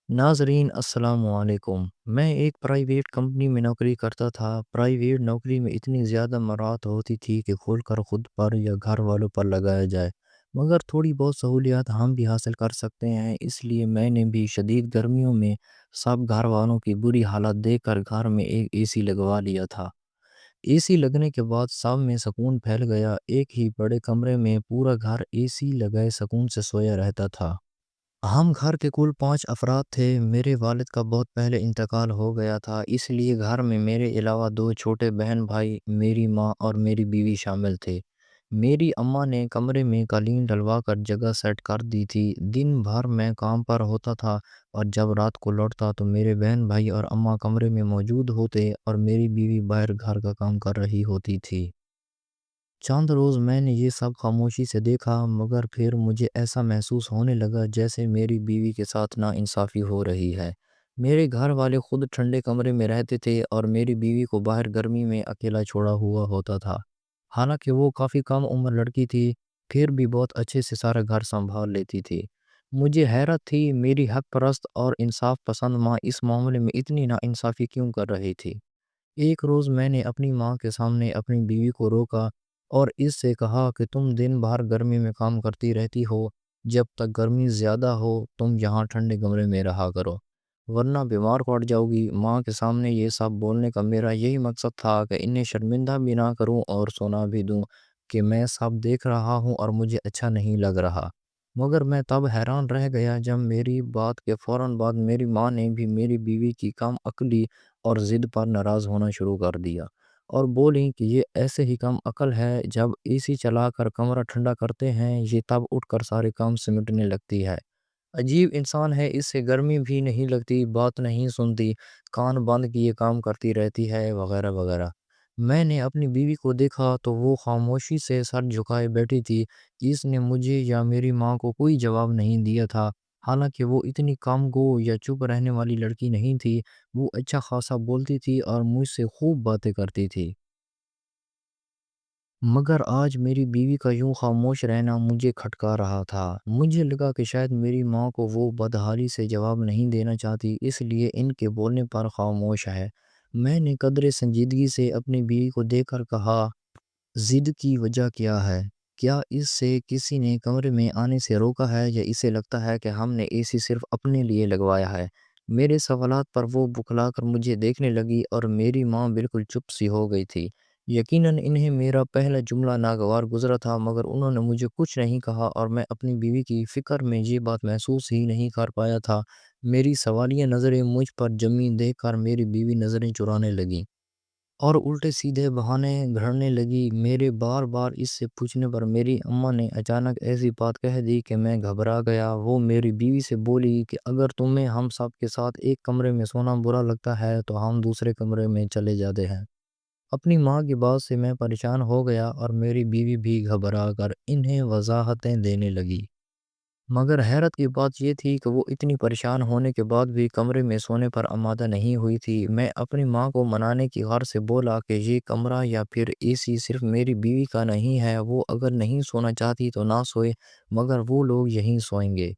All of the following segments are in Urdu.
ناظرین السلام علیکم۔ میں ایک پرائیویٹ کمپنی میں نوکری کرتا تھا۔ پرائیویٹ نوکری میں اتنی زیادہ مراحت ہوتی تھی کہ کھول کر خود پر یا گھر والوں پر لگایا جائے، مگر تھوڑی بہت سہولیات ہم بھی حاصل کر سکتے ہیں۔ اس لیے میں نے بھی شدید گرمیوں میں سب گھر والوں کی بری حالت دیکھ کر گھر میں ایک اے سی لگوا لیا تھا۔ اے سی لگنے کے بعد سب میں سکون پھیل گیا۔ ایک ہی بڑے کمرے میں پورا گھر اے سی لگائے سکون سے سویا رہتا تھا۔ ہم گھر کے کل 5 افراد تھے۔ میرے والد کا بہت پہلے انتقال ہو گیا تھا، اس لیے گھر میں میرے علاوہ 2 چھوٹے بہن بھائی، میری ماں اور میری بیوی شامل تھے۔ میری اماں نے کمرے میں قالین ڈلوا کر جگہ سیٹ کر دی تھی۔ دن بھر میں کام پر ہوتا تھا اور جب رات کو لوٹتا تو میرے بہن بھائی اور اماں کمرے میں موجود ہوتے اور میری بیوی باہر گھر کا کام کر رہی ہوتی تھی۔ چند روز میں نے یہ سب خاموشی سے دیکھا، مگر پھر مجھے ایسا محسوس ہونے لگا جیسے میری بیوی کے ساتھ ناانصافی ہو رہی ہے۔ میرے گھر والے خود ٹھنڈے کمرے میں رہتے تھے اور میری بیوی کو باہر گرمی میں اکیلا چھوڑا ہوا ہوتا تھا۔ حالانکہ وہ کافی کم عمر لڑکی تھی، پھر بھی بہت اچھے سے سارا گھر سنبھال لیتی تھی۔ مجھے حیرت تھی میری حق پرست اور انصاف پسند ماں اس معاملے میں اتنی ناانصافی کیوں کر رہی تھی۔ ایک روز میں نے اپنی ماں کے سامنے اپنی بیوی کو روکا اور اس سے کہا کہ تم دن بھر گرمی میں کام کرتی رہتی ہو، جب تک گرمی زیادہ ہو تم یہاں ٹھنڈے کمرے میں رہا کرو، ورنہ بیمار پڑ جاؤ گی۔ ماں کے سامنے یہ سب بولنے کا میرا یہی مقصد تھا کہ انہیں شرمندہ بھی نہ کروں اور سنا بھی دوں کہ میں سب دیکھ رہا ہوں اور مجھے اچھا نہیں لگ رہا۔ مگر میں تب حیران رہ گیا جب میری بات کے فوراً بعد میری ماں نے بھی میری بیوی کی کم عقلی اور ضد پر ناراض ہونا شروع کر دیا اور بولیں کہ یہ ایسے ہی کم عقل ہے، جب اے سی چلا کر کمرہ ٹھنڈا کرتے ہیں یہ تب اٹھ کر سارے کام سمٹنے لگتی ہے۔ عجیب انسان ہے، اس سے گرمی بھی نہیں لگتی، بات نہیں سنتی، کان بند کیے کام کرتی رہتی ہے وغیرہ وغیرہ۔ میں نے اپنی بیوی کو دیکھا تو وہ خاموشی سے سر جھکائے بیٹھی تھی۔ اس نے مجھے یا میری ماں کو کوئی جواب نہیں دیا تھا، حالانکہ وہ اتنی کام گو یا چپ رہنے والی لڑکی نہیں تھی۔ وہ اچھا خاصا بولتی تھی اور مجھ سے خوب باتیں کرتی تھی، مگر آج میری بیوی کا یوں خاموش رہنا مجھے کھٹکا رہا تھا۔ مجھے لگا کہ شاید میری ماں کو وہ بدحالی سے جواب نہیں دینا چاہتی، اس لیے ان کے بولنے پر خاموش ہے۔ میں نے قدر سنجیدگی سے اپنی بیوی کو دیکھ کر کہا، ضد کی وجہ کیا ہے؟ کیا اس سے کسی نے کمرے میں آنے سے روکا ہے یا اسے لگتا ہے کہ ہم نے اے سی صرف اپنے لیے لگوایا ہے؟ میرے سوالات پر وہ بکلا کر مجھے دیکھنے لگی اور میری ماں بالکل چپ سی ہو گئی تھی۔ یقیناً انہیں میرا پہلا جملہ ناگوار گزرا تھا، مگر انہوں نے مجھے کچھ نہیں کہا اور میں اپنی بیوی کی فکر میں یہ بات محسوس ہی نہیں کر پایا تھا۔ میری سوالیہ نظریں مجھ پر جمی دیکھ کر میری بیوی نظریں چرانے لگی اور الٹے سیدھے بہانے گھڑنے لگی۔ میرے بار بار اس سے پوچھنے پر میری اماں نے اچانک ایسی بات کہہ دی کہ میں گھبرا گیا۔ وہ میری بیوی سے بولی کہ اگر تمہیں ہم سب کے ساتھ ایک کمرے میں سونا برا لگتا ہے تو ہم دوسرے کمرے میں چلے جاتے ہیں۔ اپنی ماں کی بات سے میں پریشان ہو گیا اور میری بیوی بھی گھبرا کر انہیں وضاحتیں دینے لگی، مگر حیرت کی بات یہ تھی کہ وہ اتنی پریشان ہونے کے بعد بھی کمرے میں سونے پر آمادہ نہیں ہوئی تھی۔ میں اپنی ماں کو منانے کی غرض سے بولا کہ یہ کمرہ یا پھر اے سی صرف میری بیوی کا نہیں ہے، وہ اگر نہیں سونا چاہتی تو نہ سوئے، مگر وہ لوگ یہیں سوئیں گے۔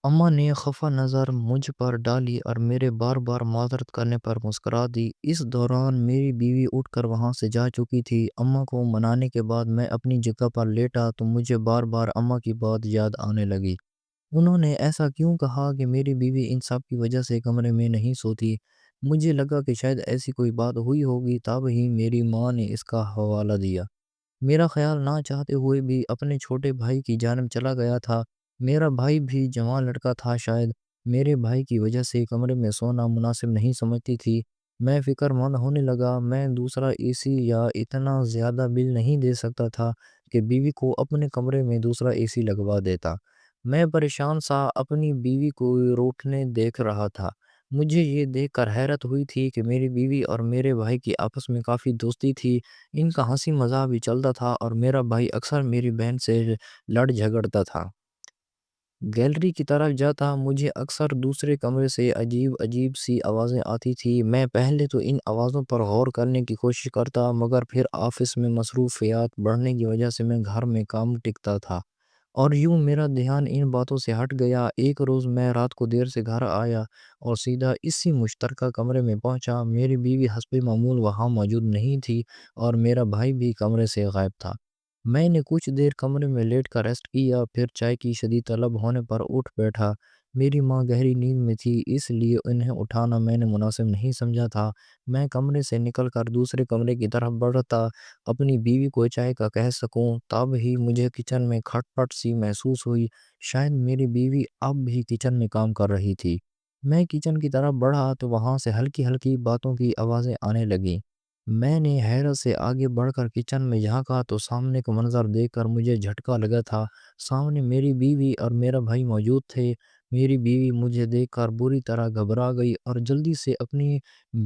اماں نے خفا نظر مجھ پر ڈالی اور میرے بار بار معذرت کرنے پر مسکرا دی۔ اس دوران میری بیوی اٹھ کر وہاں سے جا چکی تھی۔ اماں کو منانے کے بعد میں اپنی جگہ پر لیٹا تو مجھے بار بار اماں کی بات یاد آنے لگی۔ انہوں نے ایسا کیوں کہا کہ میری بیوی ان سب کی وجہ سے کمرے میں نہیں سوتی؟ مجھے لگا کہ شاید ایسی کوئی بات ہوئی ہوگی، تب ہی میری ماں نے اس کا حوالہ دیا۔ میرا خیال نہ چاہتے ہوئے بھی اپنے چھوٹے بھائی کی جانب چلا گیا تھا۔ میرا بھائی بھی جوان لڑکا تھا، شاید میرے بھائی کی وجہ سے کمرے میں سونا مناسب نہیں سمجھتی تھی۔ میں فکر مند ہونے لگا، میں دوسرا اے سی یا اتنا زیادہ بل نہیں دے سکتا تھا کہ بیوی کو اپنے کمرے میں دوسرا اے سی لگوا دیتا۔ میں پریشان سا اپنی بیوی کو روٹھنے دیکھ رہا تھا۔ مجھے یہ دیکھ کر حیرت ہوئی تھی کہ میری بیوی اور میرے بھائی کی آپس میں کافی دوستی تھی، ان کا ہنسی مذاق بھی چلتا تھا اور میرا بھائی اکثر میری بہن سے لڑ جھگڑتا تھا۔ گیلری کی طرف جاتا مجھے اکثر دوسرے کمرے سے عجیب عجیب سی آوازیں آتی تھی۔ میں پہلے تو ان آوازوں پر غور کرنے کی کوشش کرتا، مگر پھر آفس میں مصروفیات بڑھنے کی وجہ سے میں گھر میں کام ٹکتا تھا اور یوں میرا دھیان ان باتوں سے ہٹ گیا۔ ایک روز میں رات کو دیر سے گھر آیا اور سیدھا اسی مشترکہ کمرے میں پہنچا۔ میری بیوی حسب معمول وہاں موجود نہیں تھی اور میرا بھائی بھی کمرے سے غائب تھا۔ میں نے کچھ دیر کمرے میں لیٹ کر ریسٹ کیا، پھر چائے کی شدید طلب ہونے پر اٹھ بیٹھا۔ میری ماں گہری نیند میں تھی، اس لیے انہیں اٹھانا میں نے مناسب نہیں سمجھا تھا۔ میں کمرے سے نکل کر دوسرے کمرے کی طرف بڑھتا اپنی بیوی کو چائے کا کہہ سکوں، تب ہی مجھے کچن میں کھٹ پٹ سی محسوس ہوئی۔ شاید میری بیوی اب بھی کچن میں کام کر رہی تھی۔ میں کچن کی طرف بڑھا تو وہاں سے ہلکی ہلکی باتوں کی آوازیں آنے لگیں۔ میں نے حیرت سے آگے بڑھ کر کچن میں جھانکا تو سامنے کا منظر دیکھ کر مجھے جھٹکا لگا تھا۔ سامنے میری بیوی اور میرا بھائی موجود تھے۔ میری بیوی مجھے دیکھ کر بری طرح گھبرا گئی اور جلدی سے اپنی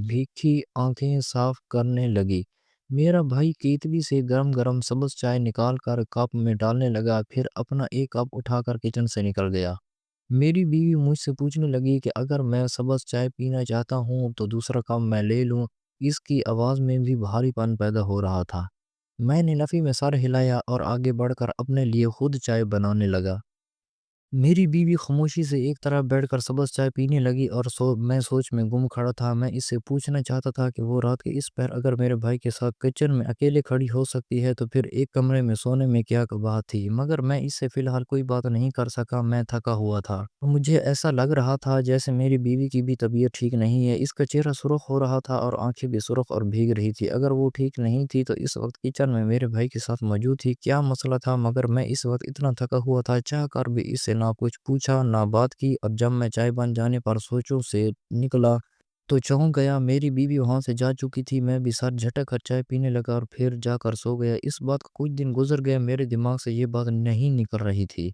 بھیکھی آنکھیں صاف کرنے لگی۔ میرا بھائی کیتلی سے گرم گرم سبز چائے نکال کر کپ میں ڈالنے لگا، پھر اپنا ایک کپ اٹھا کر کچن سے نکل گیا۔ میری بیوی مجھ سے پوچھنے لگی کہ اگر میں سبز چائے پینا چاہتا ہوں تو دوسرا کپ میں لے لوں۔ اس کی آواز میں بھی بھاری پن پیدا ہو رہا تھا۔ میں نے نفی میں سر ہلایا اور آگے بڑھ کر اپنے لیے خود چائے بنانے لگا۔ میری بیوی خاموشی سے ایک طرف بیٹھ کر سبز چائے پینے لگی اور میں سوچ میں گم کھڑا تھا۔ میں اس سے پوچھنا چاہتا تھا کہ وہ رات کے اس پیر اگر میرے بھائی کے ساتھ کچن میں اکیلے کھڑی ہو سکتی ہے تو پھر ایک کمرے میں سونے میں کیا بات تھی، مگر میں اس سے فی الحال کوئی بات نہیں کر سکا۔ میں تھکا ہوا تھا۔ مجھے ایسا لگ رہا تھا جیسے میری بیوی کی بھی طبیعت ٹھیک نہیں ہے۔ اس کا چہرہ سرخ ہو رہا تھا اور آنکھیں بھی سرخ اور بھیگ رہی تھی۔ اگر وہ ٹھیک نہیں تھی تو اس وقت کچن میں میرے بھائی کے ساتھ موجود تھی، کیا مسئلہ تھا؟ مگر میں اس وقت اتنا تھکا ہوا تھا، چاہ کر بھی اس سے نہ کچھ پوچھا نہ بات کی، اور جب میں چائے بن جانے پر سوچوں سے نکلا تو چونک گیا۔ میری بیوی وہاں سے جا چکی تھی۔ میں بھی سر جھٹک کر چائے پینے لگا اور پھر جا کر سو گیا۔ اس بات کا کچھ دن گزر گئے، میرے دماغ سے یہ بات نہیں نکل رہی تھی۔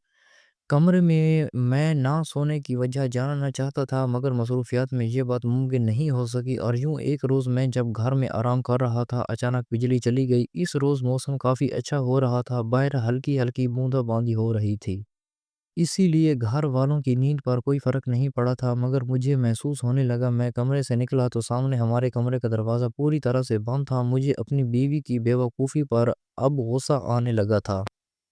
کمرے میں نہ سونے کی وجہ جاننا چاہتا تھا، مگر مصروفیات میں یہ بات ممکن نہیں ہو سکی۔ اور یوں ایک روز میں جب گھر میں آرام کر رہا تھا، اچانک بجلی چلی گئی۔ اس روز موسم کافی اچھا ہو رہا تھا، باہر ہلکی ہلکی بوندا باندی ہو رہی تھی، اسی لیے گھر والوں کی نیند پر کوئی فرق نہیں پڑا تھا، مگر مجھے محسوس ہونے لگا۔ میں کمرے سے نکلا تو سامنے ہمارے کمرے کا دروازہ پوری طرح سے بند تھا۔ مجھے اپنی بیوی کی بے وقوفی پر اب غصہ آنے لگا تھا۔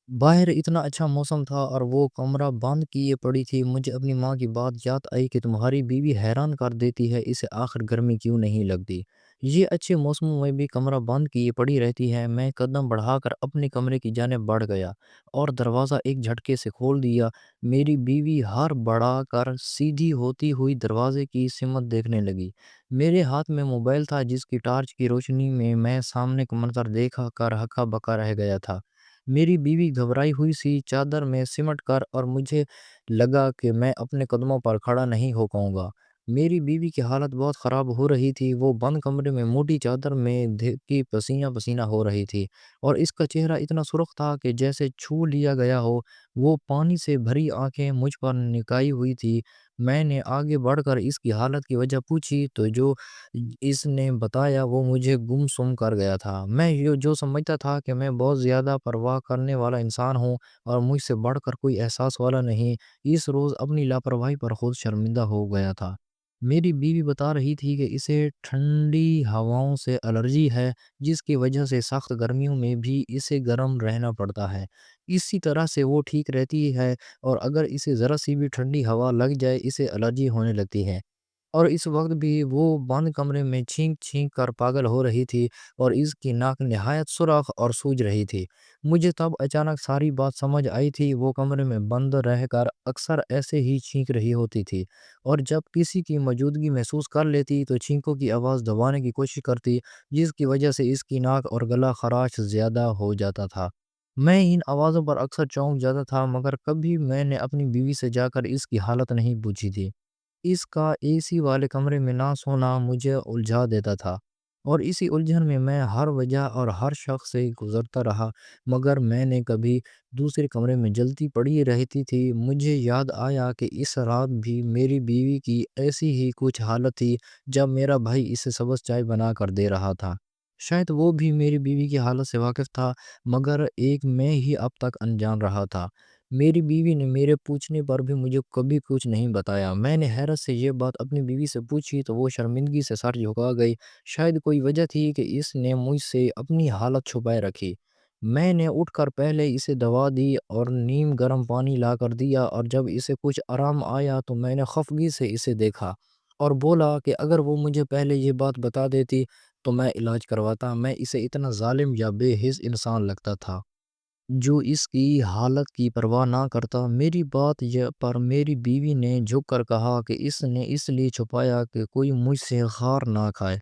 باہر اتنا اچھا موسم تھا اور وہ کمرہ بند کیے پڑی تھی۔ مجھے اپنی ماں کی بات یاد آئی کہ تمہاری بیوی حیران کر دیتی ہے، اسے آخر گرمی کیوں نہیں لگتی، یہ اچھے موسموں میں بھی کمرہ بند کیے پڑی رہتی ہے۔ میں قدم بڑھا کر اپنے کمرے کی جانب بڑھ گیا اور دروازہ ایک جھٹکے سے کھول دیا۔ میری بیوی ہر بڑھا کر سیدھی ہوتی ہوئی دروازے کی سمت دیکھنے لگی۔ میرے ہاتھ میں موبائل تھا، جس کی ٹارچ کی روشنی میں سامنے کا منظر دیکھ کر ہکا بکا رہ گیا تھا۔ میری بیوی گھبرائی ہوئی سی چادر میں سمٹ کر، اور مجھے لگا کہ میں اپنے قدموں پر کھڑا نہیں ہو پاؤں گا۔ میری بیوی کی حالت بہت خراب ہو رہی تھی، وہ بند کمرے میں موٹی چادر میں دھکی پسینہ پسینہ ہو رہی تھی اور اس کا چہرہ اتنا سرخ تھا کہ جیسے چھو لیا گیا ہو۔ وہ پانی سے بھری آنکھیں مجھ پر نکائی ہوئی تھی۔ میں نے آگے بڑھ کر اس کی حالت کی وجہ پوچھی تو جو اس نے بتایا وہ مجھے گم سم کر گیا تھا۔ میں جو سمجھتا تھا کہ میں بہت زیادہ پرواہ کرنے والا انسان ہوں اور مجھ سے بڑھ کر کوئی احساس والا نہیں، اس روز اپنی لاپرواہی پر خود شرمندہ ہو گیا تھا۔ میری بیوی بتا رہی تھی کہ اسے ٹھنڈی ہواؤں سے الرجی ہے، جس کی وجہ سے سخت گرمیوں میں بھی اسے گرم رہنا پڑتا ہے۔ اسی طرح سے وہ ٹھیک رہتی ہے اور اگر اسے ذرا سی بھی ٹھنڈی ہوا لگ جائے اسے الرجی ہونے لگتی ہے، اور اس وقت بھی وہ بند کمرے میں چھینک چھینک کر پاگل ہو رہی تھی اور اس کی ناک نہایت سرخ اور سوج رہی تھی۔ مجھے تب اچانک ساری بات سمجھ آئی تھی۔ وہ کمرے میں بند رہ کر اکثر ایسے ہی چھینک رہی ہوتی تھی اور جب کسی کی موجودگی محسوس کر لیتی تو چھینکوں کی آواز دبانے کی کوشش کرتی، جس کی وجہ سے اس کی ناک اور گلا خراش زیادہ ہو جاتا تھا۔ میں ان آوازوں پر اکثر چونک جاتا تھا، مگر کبھی میں نے اپنی بیوی سے جا کر اس کی حالت نہیں پوچھی تھی۔ اس کا اے سی والے کمرے میں نہ سونا مجھے الجھا دیتا تھا اور اسی الجھن میں ہر وجہ اور ہر شخص سے گزرتا رہا، مگر میں نے کبھی دوسرے کمرے میں جلتی پڑی رہتی تھی۔ مجھے یاد آیا کہ اس رات بھی میری بیوی کی ایسی ہی کچھ حالت تھی جب میرا بھائی اسے سبز چائے بنا کر دے رہا تھا۔ شاید وہ بھی میری بیوی کی حالت سے واقف تھا، مگر ایک میں ہی اب تک انجان رہا تھا۔ میری بیوی نے میرے پوچھنے پر بھی مجھے کبھی کچھ نہیں بتایا۔ میں نے حیرت سے یہ بات اپنی بیوی سے پوچھی تو وہ شرمندگی سے سر جھکا گئی۔ شاید کوئی وجہ تھی کہ اس نے مجھ سے اپنی حالت چھپائے رکھی۔ میں نے اٹھ کر پہلے اسے دوا دی اور نیم گرم پانی لا کر دیا، اور جب اسے کچھ آرام آیا تو میں نے خفگی سے اسے دیکھا اور بولا کہ اگر وہ مجھے پہلے یہ بات بتا دیتی تو میں علاج کرواتا۔ میں اسے اتنا ظالم یا بے حس انسان لگتا تھا جو اس کی حالت کی پرواہ نہ کرتا۔ میری بات یہ پر میری بیوی نے جھک کر کہا کہ اس نے اس لیے چھپایا کہ کوئی مجھ سے خار نہ کھائے۔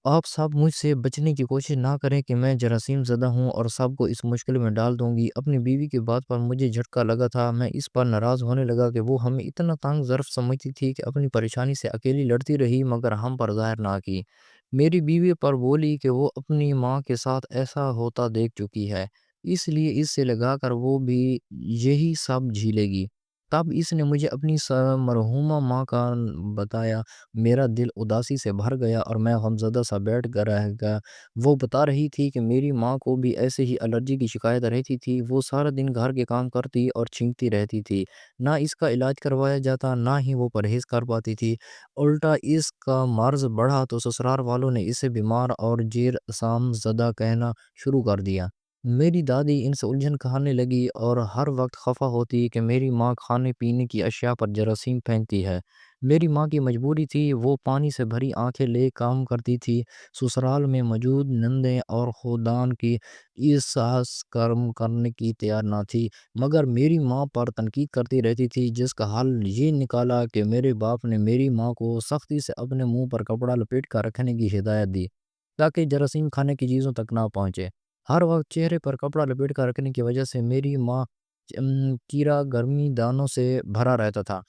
آپ سب مجھ سے بچنے کی کوشش نہ کریں کہ میں جراثیم زدہ ہوں اور سب کو اس مشکل میں ڈال دوں گی۔ اپنی بیوی کی بات پر مجھے جھٹکا لگا تھا۔ میں اس پر ناراض ہونے لگا کہ وہ ہمیں اتنا تنگ ظرف سمجھتی تھی کہ اپنی پریشانی سے اکیلی لڑتی رہی مگر ہم پر ظاہر نہ کی۔ میری بیوی پر بولی کہ وہ اپنی ماں کے ساتھ ایسا ہوتا دیکھ چکی ہے، اس لیے اس سے لگا کر وہ بھی یہی سب جھیلے گی۔ تب اس نے مجھے اپنی مرحومہ ماں کا بتایا۔ میرا دل اداسی سے بھر گیا اور میں غمزدہ سا بیٹھ کر رہ گیا۔ وہ بتا رہی تھی کہ میری ماں کو بھی ایسے ہی الرجی کی شکایت رہتی تھی۔ وہ سارا دن گھر کے کام کرتی اور چھینکتی رہتی تھی۔ نہ اس کا علاج کروایا جاتا نہ ہی وہ پرہیز کر پاتی تھی۔ الٹا اس کا مرض بڑھا تو سسرال والوں نے اسے بیمار اور جرثیم زدہ کہنا شروع کر دیا۔ میری دادی ان سے الجھن کھانے لگی اور ہر وقت خفا ہوتی کہ میری ماں کھانے پینے کی اشیاء پر جراثیم پھینکتی ہے۔ میری ماں کی مجبوری تھی، وہ پانی سے بھری آنکھیں لے کام کرتی تھی۔ سسرال میں موجود نندیں اور خودان کی احساس کرم کرنے کی تیار نہ تھی مگر میری ماں پر تنقید کرتی رہتی تھی، جس کا حل یہ نکالا کہ میرے باپ نے میری ماں کو سختی سے اپنے منہ پر کپڑا لپیٹ کر رکھنے کی ہدایت دی تاکہ جراثیم کھانے کی چیزوں تک نہ پہنچے۔ ہر وقت چہرے پر کپڑا لپیٹ کر رکھنے کی وجہ سے میری ماں کیڑا گرمی دانوں سے بھرا رہتا تھا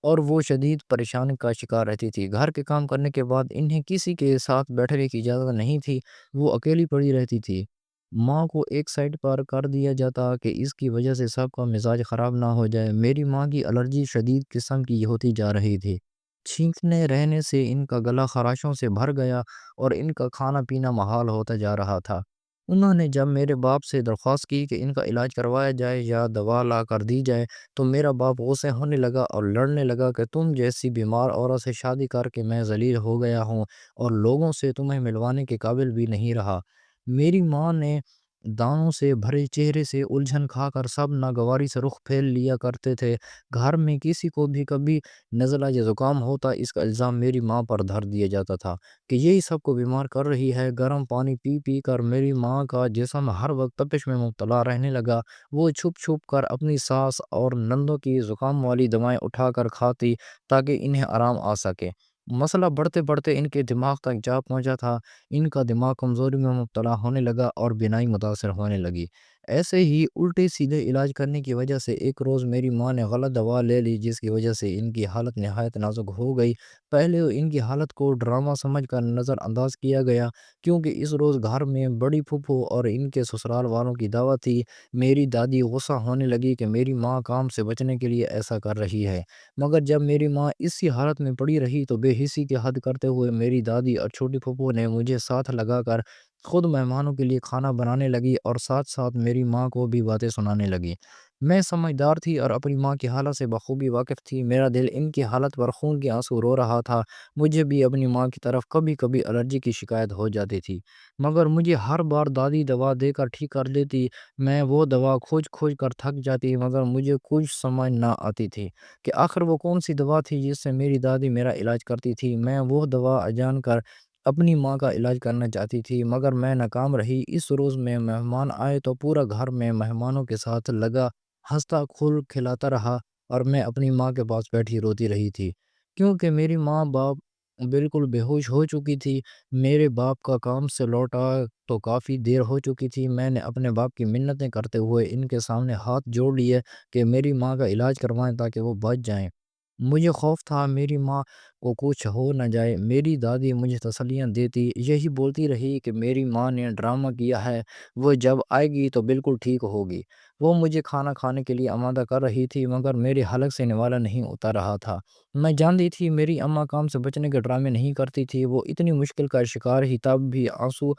اور وہ شدید پریشانی کا شکار رہتی تھی۔ گھر کے کام کرنے کے بعد انہیں کسی کے ساتھ بیٹھنے کی اجازت نہیں تھی، وہ اکیلی پڑی رہتی تھی۔ ماں کو ایک سائڈ پر کر دیا جاتا کہ اس کی وجہ سے سب کا مزاج خراب نہ ہو جائے۔ میری ماں کی الرجی شدید قسم کی ہوتی جا رہی تھی۔ چھینکنے رہنے سے ان کا گلا خراشوں سے بھر گیا اور ان کا کھانا پینا محال ہوتا جا رہا تھا۔ انہوں نے جب میرے باپ سے درخواست کی کہ ان کا علاج کروایا جائے یا دوا لا کر دی جائے تو میرا باپ غصے ہونے لگا اور لڑنے لگا کہ تم جیسی بیمار عورت سے شادی کر کے میں ذلیل ہو گیا ہوں اور لوگوں سے تمہیں ملوانے کے قابل بھی نہیں رہا۔ میری ماں نے دانوں سے بھرے چہرے سے الجھن کھا کر سب ناگواری سے رخ پھیر لیا کرتے تھے۔ گھر میں کسی کو بھی کبھی نزلہ یا زکام ہوتا اس کا الزام میری ماں پر دھر دیا جاتا تھا کہ یہی سب کو بیمار کر رہی ہے۔ گرم پانی پی پی کر میری ماں کا جسم ہر وقت تپش میں مبتلا رہنے لگا۔ وہ چھپ چھپ کر اپنی ساس اور نندوں کی زکام والی دوائیں اٹھا کر کھاتی تاکہ انہیں آرام آ سکے۔ مسئلہ بڑھتے بڑھتے ان کے دماغ تک جا پہنچا تھا۔ ان کا دماغ کمزوری میں مبتلا ہونے لگا اور بینائی متاثر ہونے لگی۔ ایسے ہی الٹے سیدھے علاج کرنے کی وجہ سے ایک روز میری ماں نے غلط دوا لے لی جس کی وجہ سے ان کی حالت نہایت نازک ہو گئی۔ پہلے ان کی حالت کو ڈرامہ سمجھ کر نظر انداز کیا گیا کیونکہ اس روز گھر میں بڑی پھپھو اور ان کے سسرال والوں کی دعوت تھی۔ میری دادی غصہ ہونے لگی کہ میری ماں کام سے بچنے کے لیے ایسا کر رہی ہے مگر جب میری ماں اسی حالت میں پڑی رہی تو بے حسی کی حد کرتے ہوئے میری دادی اور چھوٹی پھپھو نے مجھے ساتھ لگا کر خود مہمانوں کے لیے کھانا بنانے لگی اور ساتھ ساتھ میری ماں کو بھی باتیں سنانے لگی۔ میں سمجھدار تھی اور اپنی ماں کی حالت سے بخوبی واقف تھی۔ میرا دل ان کی حالت پر خون کے آنسو رو رہا تھا۔ مجھے بھی اپنی ماں کی طرف کبھی کبھی الرجی کی شکایت ہو جاتی تھی مگر مجھے ہر بار دادی دوا دے کر ٹھیک کر دیتی۔ میں وہ دوا کھوج کھوج کر تھک جاتی مگر مجھے کچھ سمجھ نہ آتی تھی کہ آخر وہ کون سی دوا تھی جس سے میری دادی میرا علاج کرتی تھی۔ میں وہ دوا جان کر اپنی ماں کا علاج کرنا چاہتی تھی مگر میں ناکام رہی۔ اس روز میں مہمان آئے تو پورا گھر میں مہمانوں کے ساتھ لگا ہنستا کھول کھلاتا رہا اور میں اپنی ماں کے پاس بیٹھی روتی رہی تھی کیونکہ میری ماں باپ بالکل بے ہوش ہو چکی تھی۔ میرے باپ کا کام سے لوٹا تو کافی دیر ہو چکی تھی۔ میں نے اپنے باپ کی منتیں کرتے ہوئے ان کے سامنے ہاتھ جوڑ لیے کہ میری ماں کا علاج کروائیں تاکہ وہ بچ جائیں۔ مجھے خوف تھا میری ماں کو کچھ ہو نہ جائے۔ میری دادی مجھے تسلیاں دیتی، یہی بولتی رہی کہ میری ماں نے ڈرامہ کیا ہے، وہ جب آئے گی تو بالکل ٹھیک ہوگی۔ وہ مجھے کھانا کھانے کے لیے آمادہ کر رہی تھی مگر میرے حلق سے نوالا نہیں اتر رہا تھا۔ میں جانتی تھی میری اماں کام سے بچنے کے ڈرامے نہیں کرتی تھی، وہ اتنی مشکل کا شکار ہی تب بھی آنسو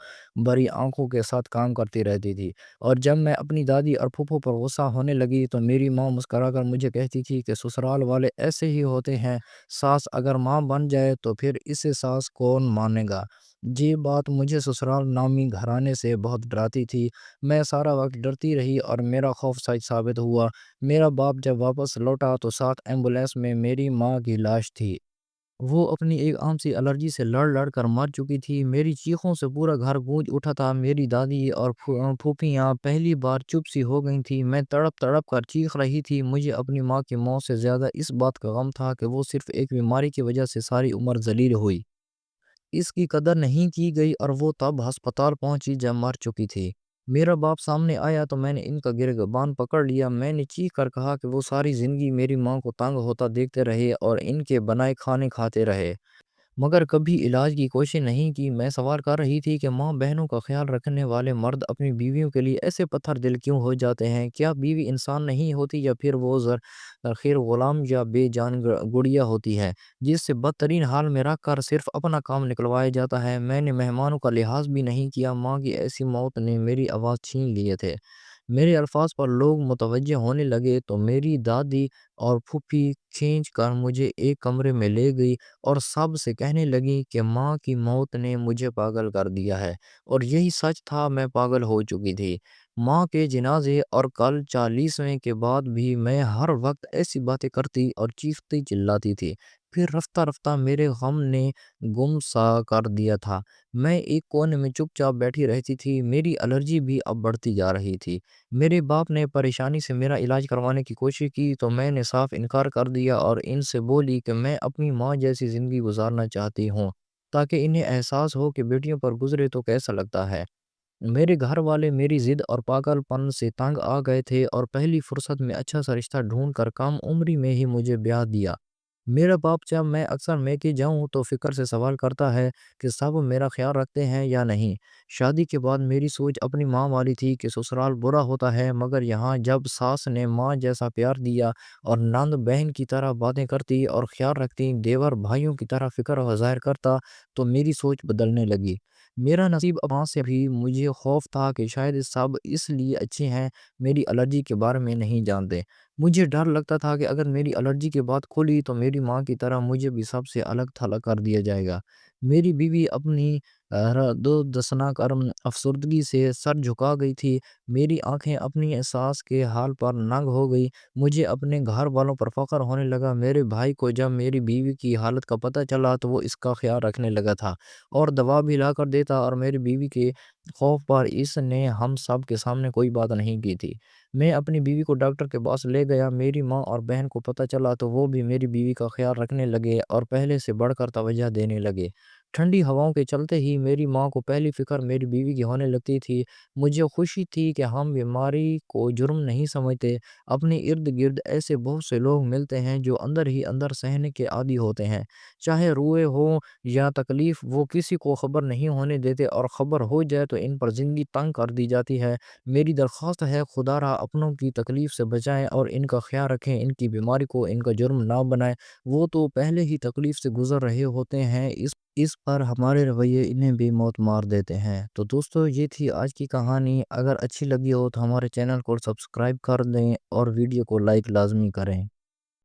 بھری آنکھوں کے ساتھ کام کرتی رہتی تھی۔ اور جب میں اپنی دادی اور پھوپھو پر غصہ ہونے لگی تو میری ماں مسکرا کر مجھے کہتی تھی کہ سسرال والے ایسے ہی ہوتے ہیں، ساس اگر ماں بن جائے تو پھر اسے ساس کون مانے گا۔ یہ بات مجھے سسرال نامی گھرانے سے بہت ڈراتی تھی۔ میں سارا وقت ڈرتی رہی اور میرا خوف سچ ثابت ہوا۔ میرا باپ جب واپس لوٹا تو ساتھ ایمبولینس میں میری ماں کی لاش تھی۔ وہ اپنی ایک عام سی الرجی سے لڑ لڑ کر مر چکی تھی۔ میری چیخوں سے پورا گھر گونج اٹھا تھا۔ میری دادی اور پھوپھیاں پہلی بار چپ سی ہو گئی تھی۔ میں تڑپ تڑپ کر چیخ رہی تھی۔ مجھے اپنی ماں کی موت سے زیادہ اس بات کا غم تھا کہ وہ صرف ایک بیماری کی وجہ سے ساری عمر ذلیل ہوئی۔ اس کی قدر نہیں کی گئی اور وہ تب ہسپتال پہنچی جب مر چکی تھی۔ میرا باپ سامنے آیا تو میں نے ان کا گریبان پکڑ لیا۔ میں نے چیخ کر کہا کہ وہ ساری زندگی میری ماں کو تنگ ہوتا دیکھتے رہے اور ان کے بنائے کھانے کھاتے رہے، مگر کبھی علاج کی کوشش نہیں کی۔ میں سوال کر رہی تھی کہ ماں بہنوں کا خیال رکھنے والے مرد اپنی بیویوں کے لیے ایسے پتھر دل کیوں ہو جاتے ہیں؟ کیا بیوی انسان نہیں ہوتی، یا پھر وہ خیر غلام یا بے جان گڑیا ہوتی ہے جس سے بدترین حال میں رکھ کر صرف اپنا کام نکلوایا جاتا ہے؟ میں نے مہمانوں کا لحاظ بھی نہیں کیا۔ ماں کی ایسی موت نے میری آواز چھین لیے تھے۔ میرے الفاظ پر لوگ متوجہ ہونے لگے تو میری دادی اور پھوپھی کھینچ کر مجھے ایک کمرے میں لے گئی اور سب سے کہنے لگی کہ ماں کی موت نے مجھے پاگل کر دیا ہے، اور یہی سچ تھا، میں پاگل ہو چکی تھی۔ ماں کے جنازے اور کل 40ویں کے بعد بھی میں ہر وقت ایسی باتیں کرتی اور چیختی چلاتی تھی۔ پھر رفتہ رفتہ میرے غم نے گم سا کر دیا تھا۔ میں ایک کونے میں چپ چاپ بیٹھی رہتی تھی۔ میری الرجی بھی اب بڑھتی جا رہی تھی۔ میرے باپ نے پریشانی سے میرا علاج کروانے کی کوشش کی تو میں نے صاف انکار کر دیا اور ان سے بولی کہ میں اپنی ماں جیسی زندگی گزارنا چاہتی ہوں تاکہ انہیں احساس ہو کہ بیٹیوں پر گزرے تو کیسا لگتا ہے۔ میرے گھر والے میری ضد اور پاگل پن سے تنگ آ گئے تھے اور پہلی فرصت میں اچھا سا رشتہ ڈھونڈ کر کم عمری میں ہی مجھے بیاہ دیا۔ میرا باپ جب میں اکثر میکے جاؤں تو فکر سے سوال کرتا ہے کہ سب میرا خیال رکھتے ہیں یا نہیں۔ شادی کے بعد میری سوچ اپنی ماں والی تھی کہ سسرال برا ہوتا ہے، مگر یہاں جب ساس نے ماں جیسا پیار دیا اور نند بہن کی طرح باتیں کرتی اور خیال رکھتی، دیور بھائیوں کی طرح فکر ظاہر کرتا، تو میری سوچ بدلنے لگی۔ میرا نصیب ماں سے بھی مجھے خوف تھا کہ شاید سب اس لیے اچھے ہیں میری الرجی کے بارے میں نہیں جانتے۔ مجھے ڈر لگتا تھا کہ اگر میری الرجی کی بات کھلی تو میری ماں کی طرح مجھے بھی سب سے الگ تھلگ کر دیا جائے گا۔ میری بیوی اپنی دو دسنا کرم افسردگی سے سر جھکا گئی تھی۔ میری آنکھیں اپنی احساس کے حال پر ننگ ہو گئی۔ مجھے اپنے گھر والوں پر فخر ہونے لگا۔ میرے بھائی کو جب میری بیوی کی حالت کا پتہ چلا تو وہ اس کا خیال رکھنے لگا تھا اور دوا بھی لا کر دیتا، اور میری بیوی کے خوف پر اس نے ہم سب کے سامنے کوئی بات نہیں کی تھی۔ میں اپنی بیوی کو ڈاکٹر کے پاس لے گیا۔ میری ماں اور بہن کو پتہ چلا تو وہ بھی میری بیوی کا خیال رکھنے لگے اور پہلے سے بڑھ کر توجہ دینے لگے۔ ٹھنڈی ہواؤں کے چلتے ہی میری ماں کو پہلی فکر میری بیوی کی ہونے لگتی تھی۔ مجھے خوشی تھی کہ ہم بیماری کو جرم نہیں سمجھتے۔ اپنے ارد گرد ایسے بہت سے لوگ ملتے ہیں جو اندر ہی اندر سہنے کے عادی ہوتے ہیں، چاہے روئے ہو یا تکلیف، وہ کسی کو خبر نہیں ہونے دیتے، اور خبر ہو جائے تو ان پر زندگی تنگ کر دی جاتی ہے۔ میری درخواست ہے خدا را اپنوں کی تکلیف سے بچائیں اور ان کا خیال رکھیں، ان کی بیماری کو ان کا جرم نہ بنائیں، وہ تو پہلے ہی تکلیف سے گزر رہے ہوتے ہیں، اس پر ہمارے رویے انہیں بھی موت مار دیتے ہیں۔ تو دوستو، یہ تھی آج کی کہانی۔ اگر اچھی لگی ہو تو ہمارے چینل کو سبسکرائب کر دیں اور ویڈیو کو لائک لازمی کریں۔